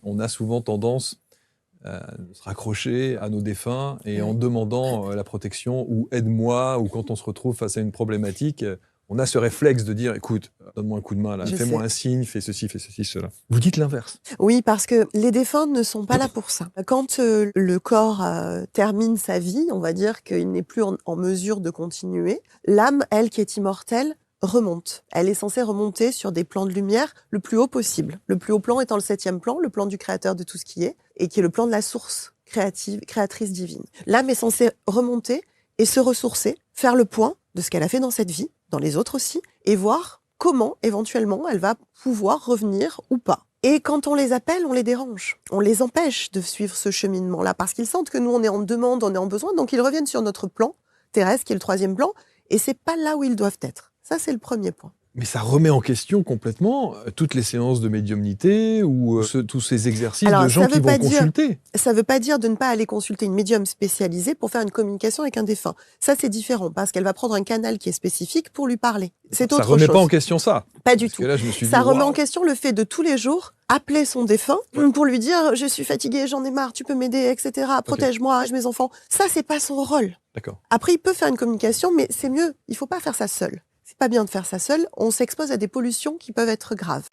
on a souvent tendance à se raccrocher à nos défunts et en demandant la protection ou aide-moi, ou quand on se retrouve face à une problématique, on a ce réflexe de dire écoute, donne-moi un coup de main, là, fais-moi un signe, fais ceci, cela. Vous dites l'inverse. Oui, parce que les défunts ne sont pas là pour ça. Quand le corps termine sa vie, on va dire qu'il n'est plus en mesure de continuer, l'âme, elle qui est immortelle, remonte. Elle est censée remonter sur des plans de lumière le plus haut possible. Le plus haut plan étant le 7e plan, le plan du créateur de tout ce qui est, et qui est le plan de la source créatrice divine. L'âme est censée remonter et se ressourcer, faire le point de ce qu'elle a fait dans cette vie, dans les autres aussi, et voir comment, éventuellement, elle va pouvoir revenir ou pas. Et quand on les appelle, on les dérange. On les empêche de suivre ce cheminement-là, parce qu'ils sentent que nous, on est en demande, on est en besoin, donc ils reviennent sur notre plan terrestre, qui est le 3e plan, et c'est pas là où ils doivent être. Ça, c'est le premier point. Mais ça remet en question complètement toutes les séances de médiumnité ou tous ces exercices de gens qui vont consulter. Ça ne veut pas dire de ne pas aller consulter une médium spécialisée pour faire une communication avec un défunt. Ça, c'est différent, parce qu'elle va prendre un canal qui est spécifique pour lui parler. C'est autre chose. Ça remet pas en question ça. Pas du tout. Là, je me suis ça dit, remet en question le fait de tous les jours appeler son défunt pour lui dire « je suis fatigué, j'en ai marre, tu peux m'aider, etc. Protège-moi, mes enfants ». Ça, c'est pas son rôle. D'accord. Après, il peut faire une communication, mais c'est mieux. Il faut pas faire ça seul. C'est pas bien de faire ça seul. On s'expose à des pollutions qui peuvent être graves.